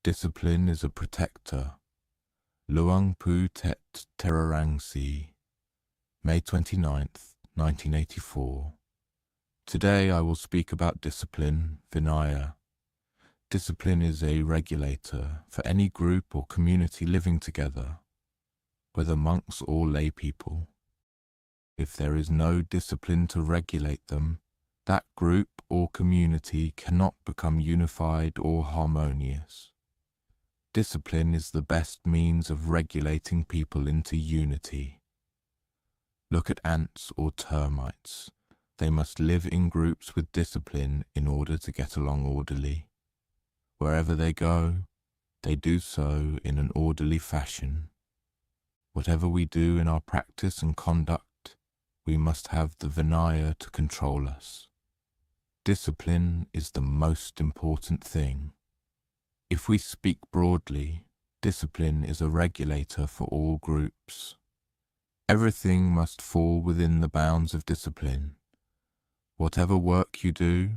Discipline is a protector. Luang Pu Tet Desaraṅsī, May 29th, 1984. Today I will speak about discipline, Vinaya. Discipline is a regulator for any group or community living together, whether monks or lay people. If there is no discipline to regulate them, that group or community cannot become unified or harmonious. Discipline is the best means of regulating people into unity. Look at ants or termites. They must live in groups with discipline in order to get along orderly. Wherever they go, they do so in an orderly fashion. Whatever we do in our practice and conduct, we must have the Vinaya to control us. Discipline is the most important thing. If we speak broadly, discipline is a regulator for all groups. Everything must fall within the bounds of discipline. Whatever work you do,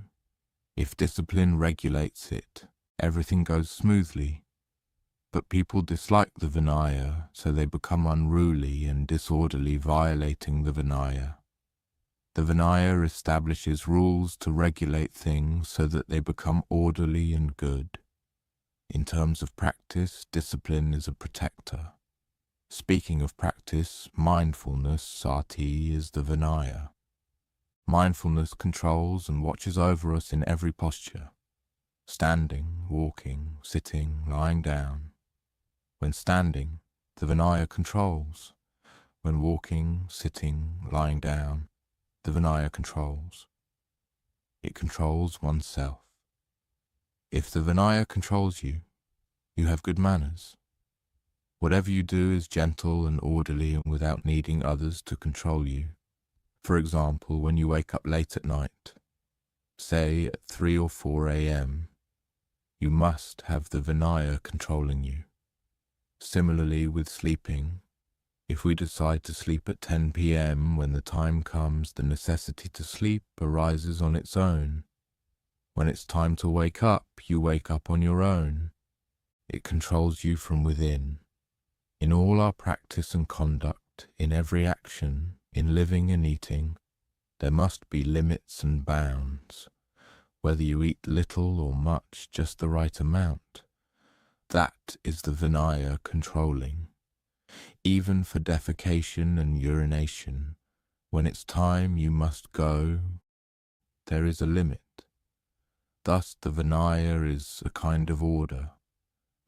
if discipline regulates it, everything goes smoothly. But people dislike the Vinaya, so they become unruly and disorderly, violating the Vinaya. The Vinaya establishes rules to regulate things so that they become orderly and good. In terms of practice, discipline is a protector. Speaking of practice, mindfulness, sati, is the Vinaya. Mindfulness controls and watches over us in every posture. Standing, walking, sitting, lying down. When standing, the Vinaya controls. When walking, sitting, lying down, the Vinaya controls. It controls oneself. If the Vinaya controls you, you have good manners. Whatever you do is gentle and orderly and without needing others to control you. For example, when you wake up late at night, say at 3 or 4 a.m., you must have the Vinaya controlling you. Similarly with sleeping, if we decide to sleep at 10 p.m., when the time comes, the necessity to sleep arises on its own. When it's time to wake up, you wake up on your own. It controls you from within. In all our practice and conduct, in every action, in living and eating, there must be limits and bounds. Whether you eat little or much, just the right amount. That is the Vinaya controlling. Even for defecation and urination, when it's time you must go, there is a limit. Thus the Vinaya is a kind of order.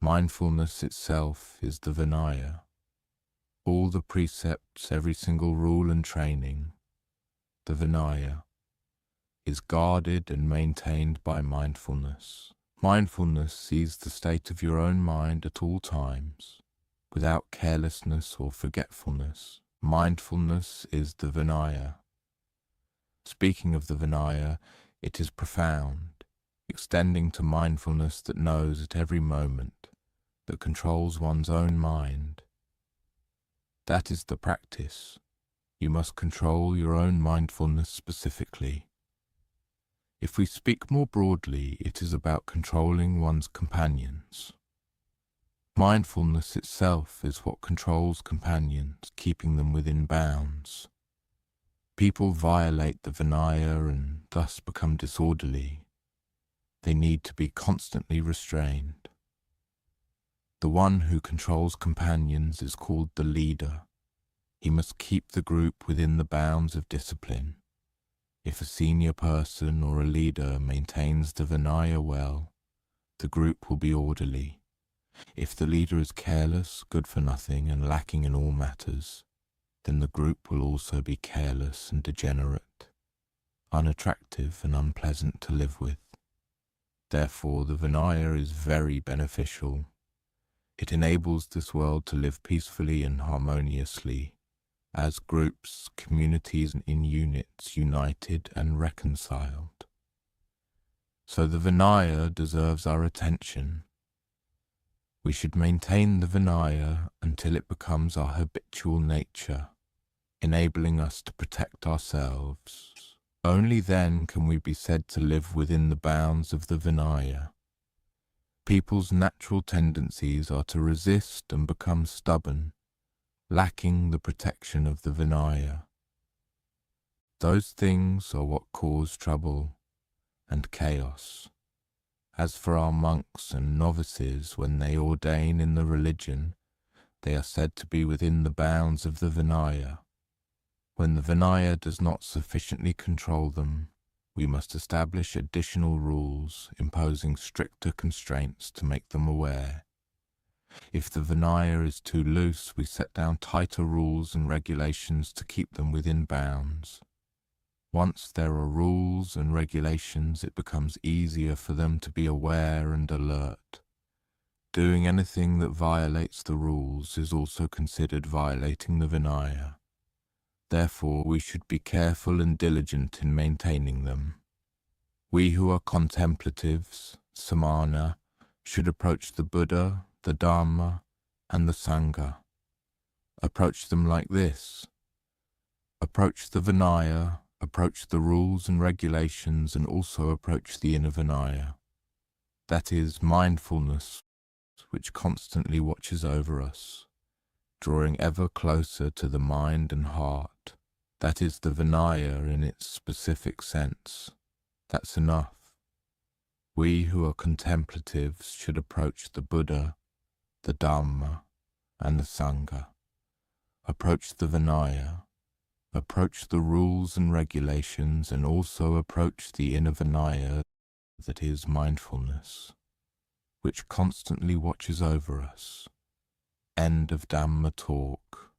Mindfulness itself is the Vinaya. All the precepts, every single rule and training, the Vinaya, is guarded and maintained by mindfulness. Mindfulness sees the state of your own mind at all times, without carelessness or forgetfulness. Mindfulness is the Vinaya. Speaking of the Vinaya, it is profound, extending to mindfulness that knows at every moment, that controls one's own mind. That is the practice. You must control your own mindfulness specifically. If we speak more broadly, it is about controlling one's companions. Mindfulness itself is what controls companions, keeping them within bounds. People violate the Vinaya and thus become disorderly. They need to be constantly restrained. The one who controls companions is called the leader. He must keep the group within the bounds of discipline. If a senior person or a leader maintains the Vinaya well, the group will be orderly. If the leader is careless, good for nothing, and lacking in all matters, then the group will also be careless and degenerate, unattractive and unpleasant to live with. Therefore, the Vinaya is very beneficial. It enables this world to live peacefully and harmoniously, as groups, communities, and in units united and reconciled. So the Vinaya deserves our attention. We should maintain the Vinaya until it becomes our habitual nature, enabling us to protect ourselves. Only then can we be said to live within the bounds of the Vinaya. People's natural tendencies are to resist and become stubborn, lacking the protection of the Vinaya. Those things are what cause trouble and chaos. As for our monks and novices, when they ordain in the religion, they are said to be within the bounds of the Vinaya. When the Vinaya does not sufficiently control them, we must establish additional rules, imposing stricter constraints to make them aware. If the Vinaya is too loose, we set down tighter rules and regulations to keep them within bounds. Once there are rules and regulations, it becomes easier for them to be aware and alert. Doing anything that violates the rules is also considered violating the Vinaya. Therefore, we should be careful and diligent in maintaining them. We who are contemplatives, samana, should approach the Buddha, the Dhamma, and the Sangha. Approach them like this. Approach the Vinaya, approach the rules and regulations, and also approach the inner Vinaya. That is mindfulness, which constantly watches over us, drawing ever closer to the mind and heart. That is the Vinaya in its specific sense. That's enough. We who are contemplatives should approach the Buddha, the Dhamma, and the Sangha. Approach the Vinaya, approach the rules and regulations, and also approach the inner Vinaya, that is mindfulness, which constantly watches over us. End of Dhamma talk.